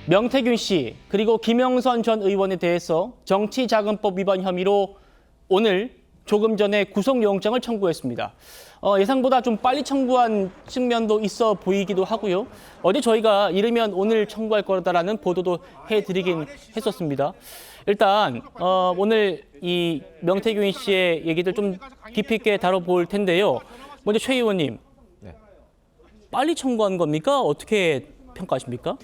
명태균 씨 그리고 김영선 전 의원에 대해서 정치자금법 위반 혐의로 오늘 조금 전에 구속영장을 청구했습니다. 예상보다 좀 빨리 청구한 측면도 있어 보이기도 하고요. 어제 저희가 이르면 오늘 청구할 거다라는 보도도 해드리긴 했었습니다. 일단 오늘 이 명태균 씨의 얘기들 좀 깊이 있게 다뤄볼 텐데요. 먼저 최 의원님, 빨리 청구한 겁니까? 어떻게 평가하십니까?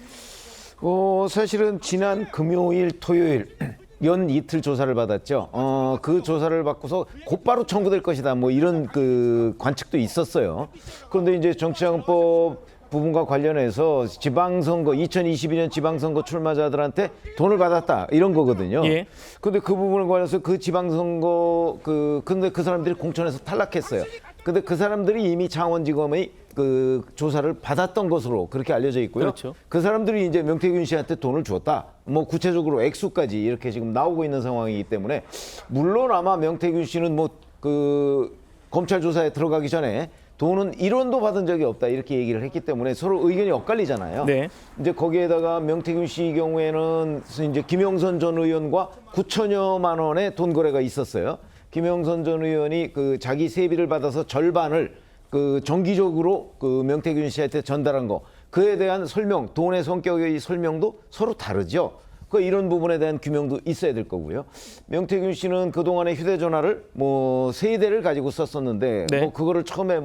사실은 지난 금요일, 토요일 연 이틀 조사를 받았죠. 그 조사를 받고서 곧바로 청구될 것이다. 뭐 이런 그 관측도 있었어요. 그런데 이제 정치자금법 부분과 관련해서 지방선거 2022년 지방선거 출마자들한테 돈을 받았다 이런 거거든요. 예. 근데 그 부분을 관해서 그 지방선거 근데 그 사람들이 공천에서 탈락했어요. 근데 그 사람들이 이미 창원지검의 그 조사를 받았던 것으로 그렇게 알려져 있고요. 그렇죠. 그 사람들이 이제 명태균 씨한테 돈을 줬다. 뭐 구체적으로 액수까지 이렇게 지금 나오고 있는 상황이기 때문에 물론 아마 명태균 씨는 뭐 그 검찰 조사에 들어가기 전에 돈은 1원도 받은 적이 없다 이렇게 얘기를 했기 때문에 서로 의견이 엇갈리잖아요. 네. 이제 거기에다가 명태균 씨 경우에는 이제 김영선 전 의원과 9천여만 원의 돈 거래가 있었어요. 김영선 전 의원이 그 자기 세비를 받아서 절반을 그 정기적으로 그 명태균 씨한테 전달한 거, 그에 대한 설명, 돈의 성격의 설명도 서로 다르죠. 그 이런 부분에 대한 규명도 있어야 될 거고요. 명태균 씨는 그동안에 휴대전화를 뭐 3대를 가지고 썼었는데 네. 뭐 그거를 처음에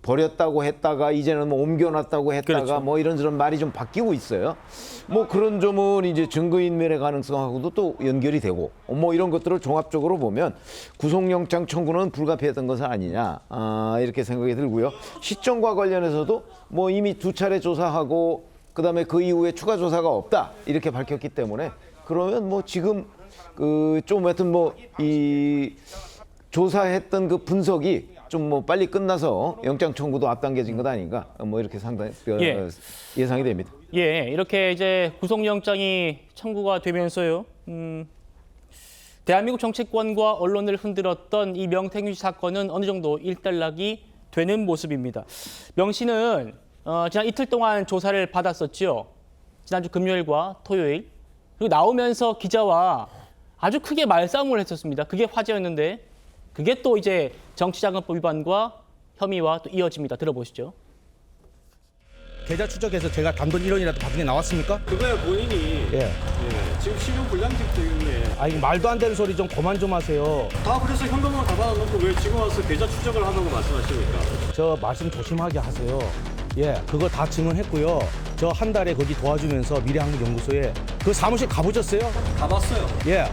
버렸다고 했다가 이제는 뭐 옮겨놨다고 했다가 그렇죠. 뭐 이런저런 말이 좀 바뀌고 있어요. 뭐 그런 점은 이제 증거인멸의 가능성하고도 또 연결이 되고 뭐 이런 것들을 종합적으로 보면 구속영장 청구는 불가피했던 것은 아니냐 이렇게 생각이 들고요. 시점과 관련해서도 뭐 이미 2차례 조사하고 그다음에 그 이후에 추가 조사가 없다 이렇게 밝혔기 때문에 그러면 뭐 지금 좀 하여튼 뭐 이 조사했던 그 분석이 좀 뭐 빨리 끝나서 영장 청구도 앞당겨진 것 아닌가 뭐 이렇게 상당히 예상이 됩니다. 예, 이렇게 이제 구속영장이 청구가 되면서요. 대한민국 정치권과 언론을 흔들었던 이 명태균 씨 사건은 어느 정도 일단락이 되는 모습입니다. 명 씨는 지난 이틀 동안 조사를 받았었죠. 지난주 금요일과 토요일. 그리고 나오면서 기자와 아주 크게 말싸움을 했었습니다. 그게 화제였는데 그게 또 이제 정치자금법 위반과 혐의와 또 이어집니다. 들어보시죠. 계좌 추적해서 제가 단돈 1원이라도 받은 게 나왔습니까? 그거야 본인이 지금 신용불량직 때문에 아니 말도 안 되는 소리 좀 그만 좀 하세요. 다 그래서 현금으로 다 받아놓고 왜 지금 와서 계좌 추적을 하다고 말씀하십니까? 저 말씀 조심하게 하세요. 예, 그거 다 증언했고요. 저 한 달에 거기 도와주면서 미래한국연구소에 그 사무실 가보셨어요? 가봤어요. 예,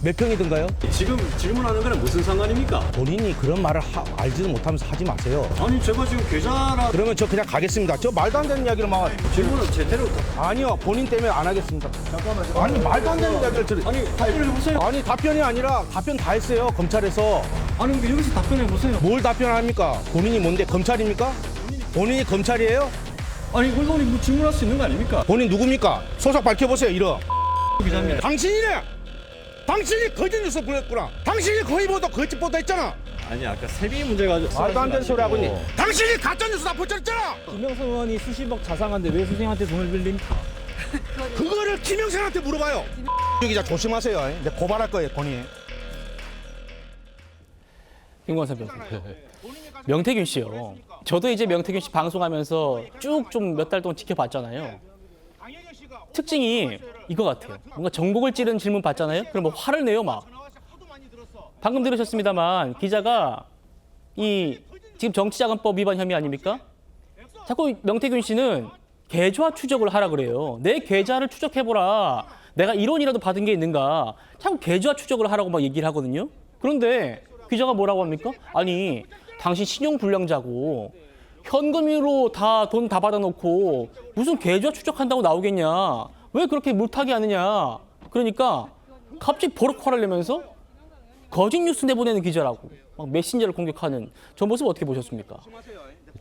몇 평이든가요? 지금 질문하는 거는 무슨 상관입니까? 본인이 그런 말을 알지도 못하면서 하지 마세요. 아니 제가 지금 계좌라 그러면 저 그냥 가겠습니다. 저 말도 안 되는 이야기를 막 질문을 제대로 아니요, 본인 때문에 안 하겠습니다. 잠깐만요. 아니 말도 안 되는 이야기를 들으. 아니 답변을 해보세요. 아니 답변이 아니라 답변 다 했어요 검찰에서. 아니 근데 여기서 답변해 보세요. 뭘 답변합니까? 본인이 뭔데 검찰입니까? 본인이 검찰이에요? 아니 언론이 뭐 질문할 수 있는 거 아닙니까? 본인 누굽니까? 소속 밝혀보세요. 이런. 기자입니다. 당신이네. 당신이 거짓 뉴스 보냈구나. 당신이 거의 거짓 보도했잖아. 아니 아까 세비 문제 가지고 말도 안 되는 소리 하고 있니? 당신이 가짜 뉴스 다 퍼뜨렸잖아. 김영선 의원이 수십억 자상한데 왜 선생님한테 돈을 빌립니까? 그거를 김영선한테 물어봐요. 기자 조심하세요. 이제 고발할 거예요, 본인. 김광석 변호사. 명태균 씨요. 저도 이제 명태균 씨 방송하면서 쭉 좀 몇 달 동안 지켜봤잖아요. 특징이 이거 같아요. 뭔가 전곡을 찌르는 질문 받잖아요. 그럼 뭐 화를 내요 막. 방금 들으셨습니다만 기자가 이 지금 정치자금법 위반 혐의 아닙니까? 자꾸 명태균 씨는 계좌 추적을 하라 그래요. 내 계좌를 추적해보라. 내가 1원이라도 받은 게 있는가. 자꾸 계좌 추적을 하라고 막 얘기를 하거든요. 그런데 기자가 뭐라고 합니까? 아니 당신 신용불량자고 현금으로 다 돈 다 받아놓고 무슨 계좌 추적한다고 나오겠냐. 왜 그렇게 물타기 하느냐. 그러니까 갑자기 버럭 화를 내면서 거짓 뉴스 내보내는 기자라고 막 메신저를 공격하는 저 모습 어떻게 보셨습니까?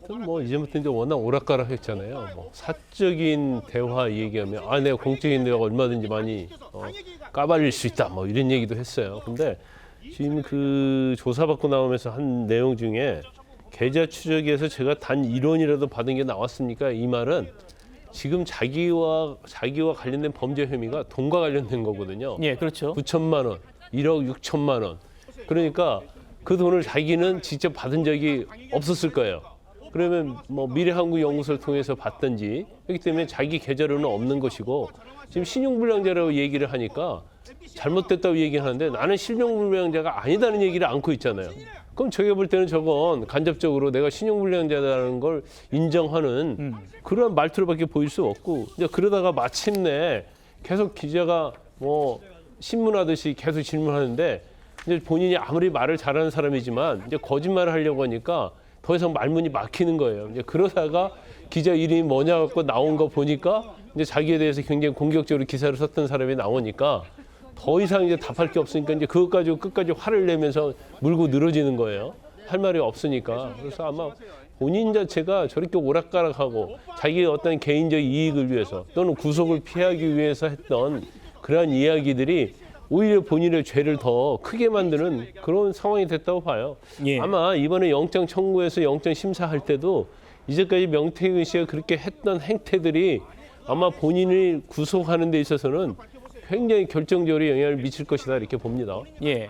일단 뭐 이제부터 이제 워낙 오락가락했잖아요. 뭐 사적인 대화 얘기하면 내가 공적인 내가 얼마든지 많이 까발릴 수 있다. 뭐 이런 얘기도 했어요. 근데 지금 그 조사받고 나오면서 한 내용 중에 계좌 추적에서 제가 단 1원이라도 받은 게 나왔습니까? 이 말은 지금 자기와 관련된 범죄 혐의가 돈과 관련된 거거든요. 예, 그렇죠. 9천만 원, 1억 6천만 원. 그러니까 그 돈을 자기는 직접 받은 적이 없었을 거예요. 그러면 뭐 미래한국연구소를 통해서 받든지, 그렇기 때문에 자기 계좌로는 없는 것이고, 지금 신용불량자라고 얘기를 하니까 잘못됐다고 얘기하는데 나는 신용불량자가 아니다는 얘기를 안고 있잖아요. 그럼 저희가 볼 때는 저건 간접적으로 내가 신용불량자라는 걸 인정하는 그런 말투로밖에 보일 수 없고, 이제 그러다가 마침내 계속 기자가 뭐 신문하듯이 계속 질문하는데, 이제 본인이 아무리 말을 잘하는 사람이지만 이제 거짓말을 하려고 하니까 더 이상 말문이 막히는 거예요. 이제 그러다가 기자 이름이 뭐냐 갖고 나온 거 보니까 이제 자기에 대해서 굉장히 공격적으로 기사를 썼던 사람이 나오니까 더 이상 이제 답할 게 없으니까 이제 그것 가지고 끝까지 화를 내면서 물고 늘어지는 거예요. 할 말이 없으니까. 그래서 아마 본인 자체가 저렇게 오락가락하고 자기의 어떤 개인적 이익을 위해서 또는 구속을 피하기 위해서 했던 그러한 이야기들이 오히려 본인의 죄를 더 크게 만드는 그런 상황이 됐다고 봐요. 예. 아마 이번에 영장 청구해서 영장 심사할 때도 이제까지 명태균 씨가 그렇게 했던 행태들이 아마 본인을 구속하는 데 있어서는 굉장히 결정적으로 영향을 미칠 것이다 이렇게 봅니다. 예.